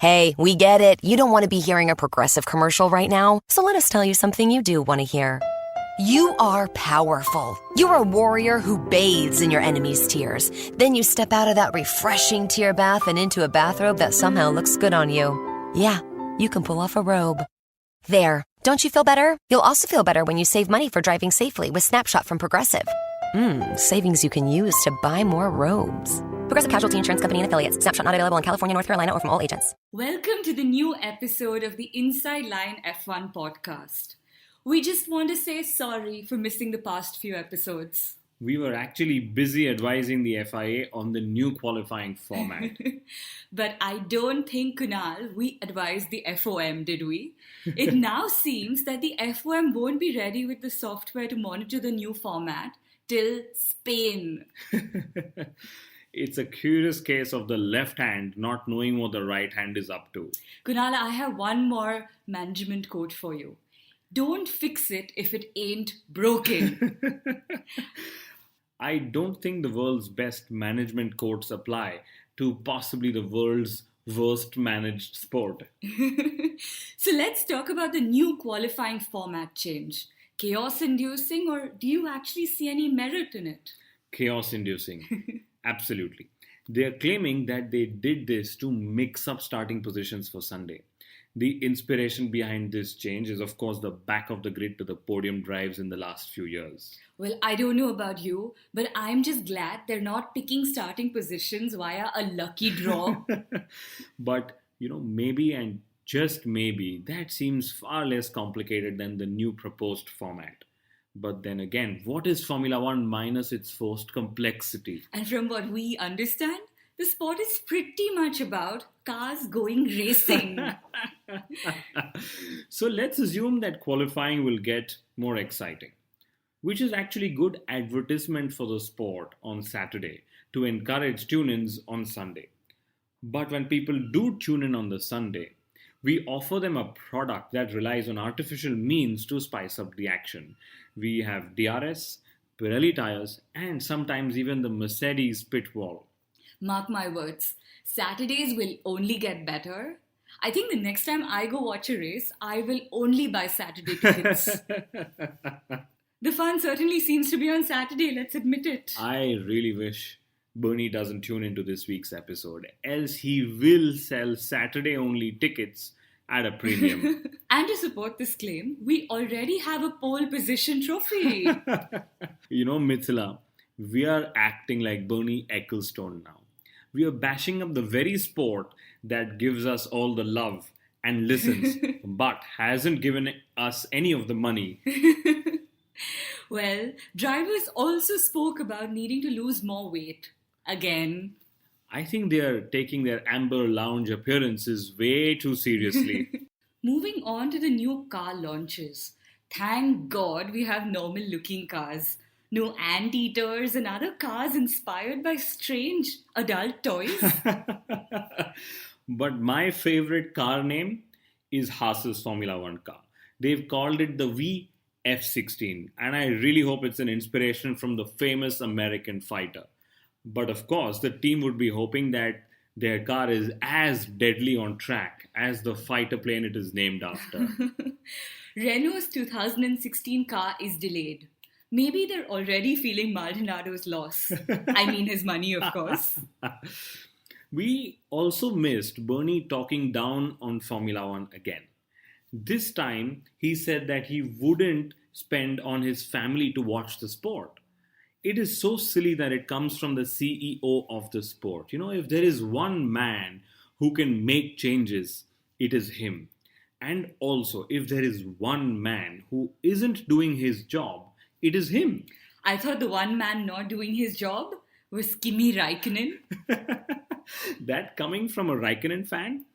Hey, we get it. You don't want to be hearing a Progressive commercial right now, so let us tell you something you do want to hear. You are powerful. You're a warrior who bathes in your enemy's tears. Then you step out of that refreshing tear bath and into a bathrobe that somehow looks good on you. Yeah, you can pull off a robe. There. Don't you feel better? You'll also feel better when you save money for driving safely with Snapshot from Progressive. Savings you can use to buy more robes. Progressive Casualty Insurance Company and Affiliates. Snapshot not available in California, North Carolina, or from all agents. Welcome to the new episode of the Inside Line F1 podcast. We just want to say sorry for missing the past few episodes. We were actually busy advising the FIA on the new qualifying format. But I don't think, Kunal, we advised the FOM, did we? It now seems that the FOM won't be ready with the software to monitor the new format till Spain. It's a curious case of the left hand not knowing what the right hand is up to. Kunal, I have one more management quote for you. Don't fix it if it ain't broken. I don't think the world's best management quotes apply to possibly the world's worst managed sport. So let's talk about the new qualifying format change. Chaos-inducing, or do you actually see any merit in it? Chaos-inducing. Absolutely. They are claiming that they did this to mix up starting positions for Sunday. The inspiration behind this change is, of course, the back of the grid to the podium drives in the last few years. Well, I don't know about you, but I'm just glad they're not picking starting positions via a lucky draw. But, maybe and just maybe that seems far less complicated than the new proposed format. But then again, what is Formula One minus its forced complexity? And from what we understand, the sport is pretty much about cars going racing. So let's assume that qualifying will get more exciting, which is actually good advertisement for the sport on Saturday to encourage tune-ins on Sunday. But when people do tune in on the Sunday, we offer them a product that relies on artificial means to spice up the action. We have DRS, Pirelli tires, and sometimes even the Mercedes pit wall. Mark my words, Saturdays will only get better. I think the next time I go watch a race, I will only buy Saturday tickets. The fun certainly seems to be on Saturday, let's admit it. I really wish Bernie doesn't tune into this week's episode, else he will sell Saturday-only tickets at a premium. And to support this claim, we already have a pole position trophy. Mithila, we are acting like Bernie Ecclestone now. We are bashing up the very sport that gives us all the love and listens, but hasn't given us any of the money. Well, drivers also spoke about needing to lose more weight. Again. I think they are taking their Amber Lounge appearances way too seriously. Moving on to the new car launches. Thank God we have normal looking cars. No anteaters and other cars inspired by strange adult toys. But my favorite car name is Haas's Formula One car. They've called it the VF16, and I really hope it's an inspiration from the famous American fighter. But of course, the team would be hoping that their car is as deadly on track as the fighter plane it is named after. Renault's 2016 car is delayed. Maybe they're already feeling Maldonado's loss. I mean his money, of course. We also missed Bernie talking down on Formula One again. This time, he said that he wouldn't spend on his family to watch the sport. It is so silly that it comes from the CEO of the sport. If there is one man who can make changes, it is him. And also, if there is one man who isn't doing his job, it is him. I thought the one man not doing his job was Kimi Raikkonen. That coming from a Raikkonen fan?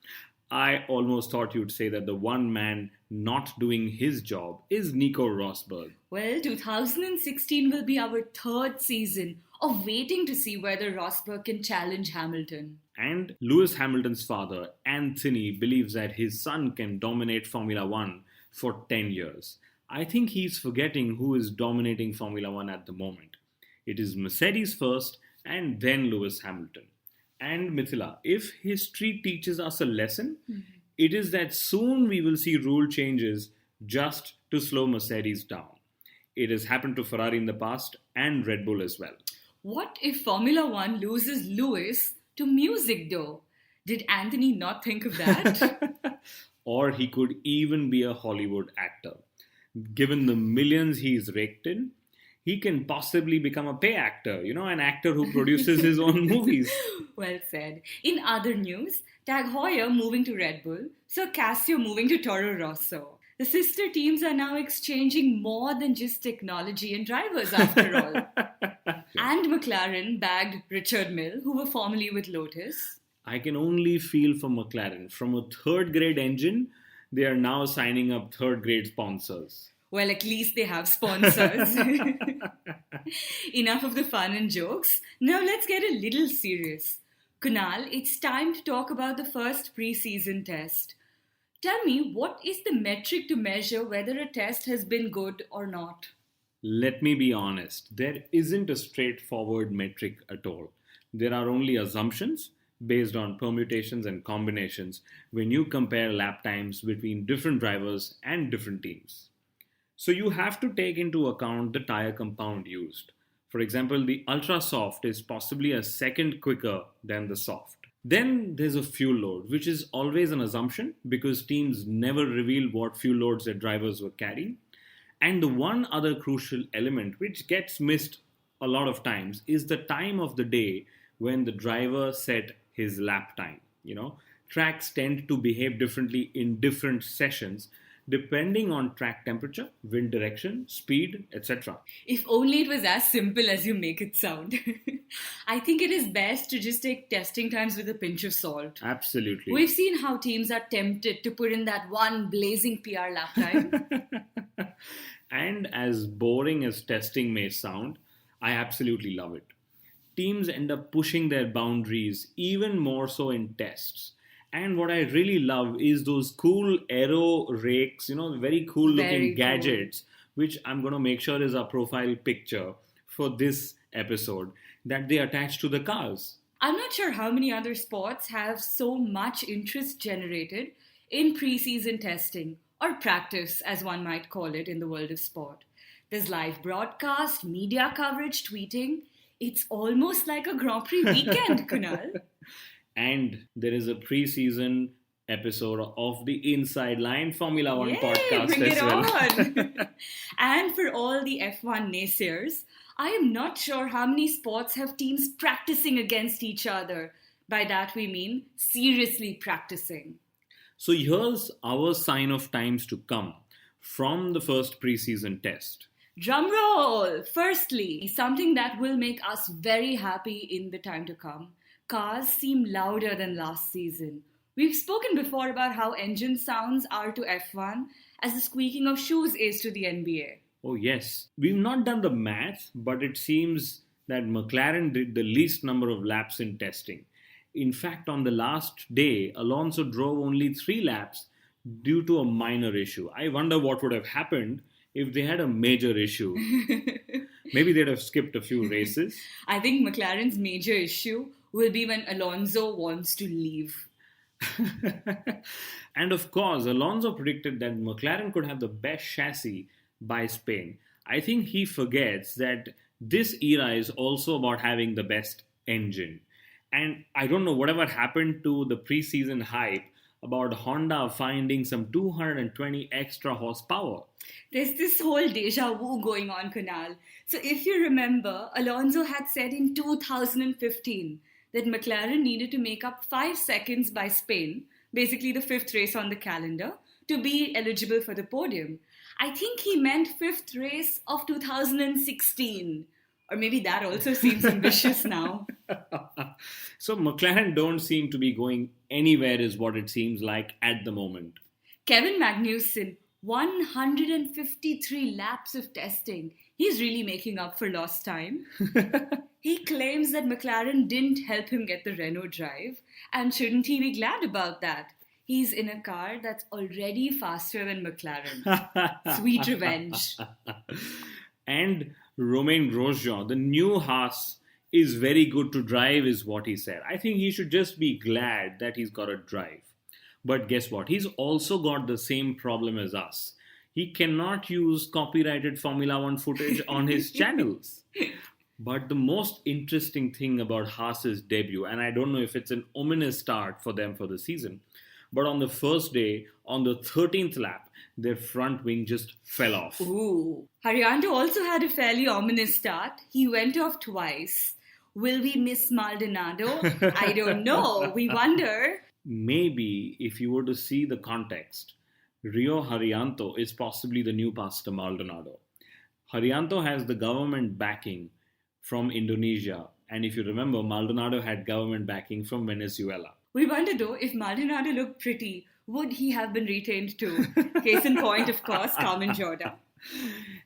I almost thought you'd say that the one man not doing his job is Nico Rosberg. Well, 2016 will be our third season of waiting to see whether Rosberg can challenge Hamilton. And Lewis Hamilton's father, Anthony, believes that his son can dominate Formula One for 10 years. I think he's forgetting who is dominating Formula One at the moment. It is Mercedes first and then Lewis Hamilton. And Mithila, if history teaches us a lesson, it is that soon we will see rule changes just to slow Mercedes down. It has happened to Ferrari in the past and Red Bull as well. What if Formula One loses Lewis to music though? Did Anthony not think of that? Or he could even be a Hollywood actor. Given the millions he's raked in, he can possibly become a pay actor, an actor who produces his own movies. Well said. In other news, Tag Heuer moving to Red Bull, Sir Casio moving to Toro Rosso. The sister teams are now exchanging more than just technology and drivers after all. And McLaren bagged Richard Mille, who were formerly with Lotus. I can only feel for McLaren. From a third grade engine, they are now signing up third grade sponsors. Well, at least they have sponsors. Enough of the fun and jokes. Now let's get a little serious. Kunal, it's time to talk about the first pre-season test. Tell me, what is the metric to measure whether a test has been good or not? Let me be honest, there isn't a straightforward metric at all. There are only assumptions based on permutations and combinations when you compare lap times between different drivers and different teams. So you have to take into account the tire compound used. For example, the ultra soft is possibly a second quicker than the soft. Then there's a fuel load, which is always an assumption because teams never reveal what fuel loads their drivers were carrying. And the one other crucial element which gets missed a lot of times is the time of the day when the driver set his lap time. Tracks tend to behave differently in different sessions depending on track temperature, wind direction, speed, etc. If only it was as simple as you make it sound. I think it is best to just take testing times with a pinch of salt. Absolutely. We've seen how teams are tempted to put in that one blazing PR lap time. And as boring as testing may sound, I absolutely love it. Teams end up pushing their boundaries even more so in tests. And what I really love is those cool aero rakes, very cool looking gadgets, which I'm going to make sure is our profile picture for this episode, that they attach to the cars. I'm not sure how many other sports have so much interest generated in pre-season testing, or practice as one might call it in the world of sport. There's live broadcast, media coverage, tweeting. It's almost like a Grand Prix weekend, Kunal. And there is a pre-season episode of the Inside Line Formula One podcast bring as it well. On. And for all the F1 naysayers, I am not sure how many sports have teams practicing against each other. By that we mean seriously practicing. So here's our sign of times to come from the first pre-season test. Drum roll! Firstly, something that will make us very happy in the time to come. Cars seem louder than last season. We've spoken before about how engine sounds are to F1 as the squeaking of shoes is to the NBA. Oh yes, we've not done the math, but it seems that McLaren did the least number of laps in testing. In fact, on the last day, Alonso drove only 3 laps due to a minor issue. I wonder what would have happened if they had a major issue. Maybe they'd have skipped a few races. I think McLaren's major issue will be when Alonso wants to leave. And of course, Alonso predicted that McLaren could have the best chassis by Spain. I think he forgets that this era is also about having the best engine. And I don't know whatever happened to the preseason hype about Honda finding some 220 extra horsepower. There's this whole deja vu going on, Kunal. So if you remember, Alonso had said in 2015 that McLaren needed to make up 5 seconds by Spain, basically the 5th race on the calendar, to be eligible for the podium. I think he meant 5th race of 2016. Or maybe that also seems ambitious now. So McLaren don't seem to be going anywhere is what it seems like at the moment. Kevin Magnussen, 153 laps of testing. He's really making up for lost time. He claims that McLaren didn't help him get the Renault drive, and shouldn't he be glad about that? He's in a car that's already faster than McLaren. Sweet revenge. And Romain Grosjean, the new Haas, is very good to drive, is what he said. I think he should just be glad that he's got a drive. But guess what? He's also got the same problem as us. He cannot use copyrighted Formula One footage on his channels. But the most interesting thing about Haas's debut, and I don't know if it's an ominous start for them for the season, but on the first day, on the 13th lap, their front wing just fell off. Ooh. Haryanto also had a fairly ominous start. He went off twice. Will we miss Maldonado? I don't know. We wonder. Maybe if you were to see the context, Rio Haryanto is possibly the new Pastor Maldonado. Haryanto has the government backing from Indonesia, and if you remember, Maldonado had government backing from Venezuela. We wonder though, if Maldonado looked pretty, would he have been retained too? Case in point, of course, Carmen Jordan.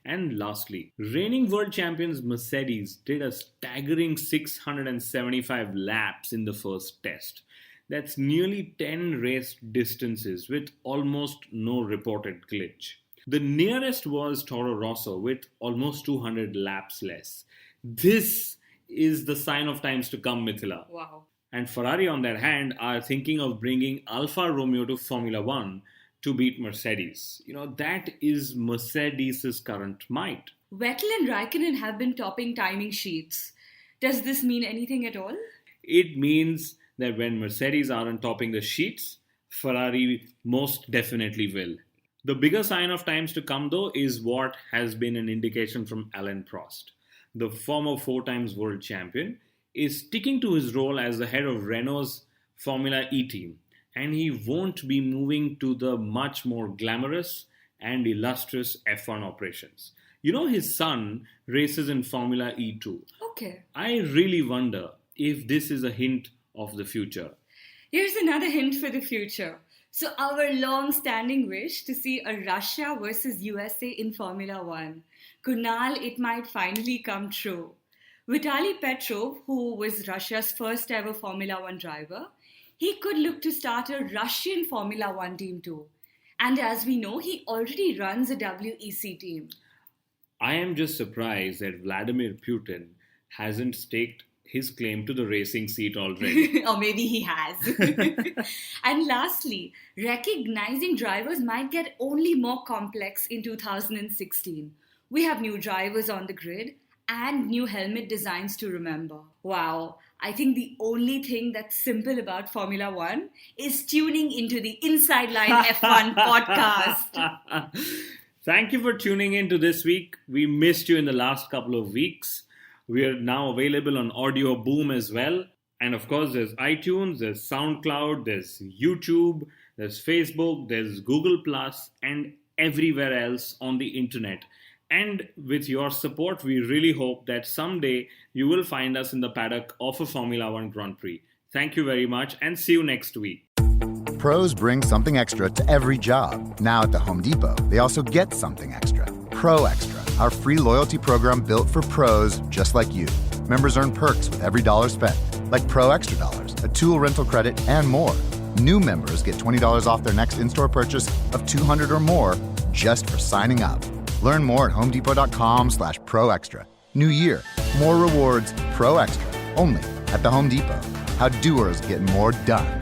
And lastly, reigning world champions Mercedes did a staggering 675 laps in the first test. That's nearly 10 race distances with almost no reported glitch. The nearest was Toro Rosso with almost 200 laps less. This is the sign of times to come, Mithila. Wow. And Ferrari, on their hand, are thinking of bringing Alfa Romeo to Formula One to beat Mercedes. That is Mercedes' current might. Vettel and Raikkonen have been topping timing sheets. Does this mean anything at all? It means that when Mercedes aren't topping the sheets, Ferrari most definitely will. The bigger sign of times to come, though, is what has been an indication from Alain Prost. The former 4 times world champion is sticking to his role as the head of Renault's Formula E team, and he won't be moving to the much more glamorous and illustrious F1 operations. His son races in Formula E too. Okay. I really wonder if this is a hint of the future. Here's another hint for the future. So our long-standing wish to see a Russia versus USA in Formula One. Kunal, it might finally come true. Vitaly Petrov, who was Russia's first ever Formula One driver, he could look to start a Russian Formula One team too. And as we know, he already runs a WEC team. I am just surprised that Vladimir Putin hasn't staked his claim to the racing seat already. Or maybe he has. And lastly, recognizing drivers might get only more complex in 2016. We have new drivers on the grid and new helmet designs to remember. Wow, I think the only thing that's simple about Formula One is tuning into the Inside Line F1 podcast. Thank you for tuning in to this week. We missed you in the last couple of weeks. We are now available on Audio Boom as well. And of course, there's iTunes, there's SoundCloud, there's YouTube, there's Facebook, there's Google+, and everywhere else on the internet. And with your support, we really hope that someday you will find us in the paddock of a Formula One Grand Prix. Thank you very much and see you next week. Pros bring something extra to every job. Now at the Home Depot, they also get something extra. Pro Extra, our free loyalty program built for pros just like you. Members earn perks with every dollar spent, like Pro Extra Dollars, a tool rental credit, and more. New members get $20 off their next in-store purchase of $200 or more just for signing up. Learn more at homedepot.com/Pro Extra. New year, more rewards, Pro Extra, only at the Home Depot. How doers get more done.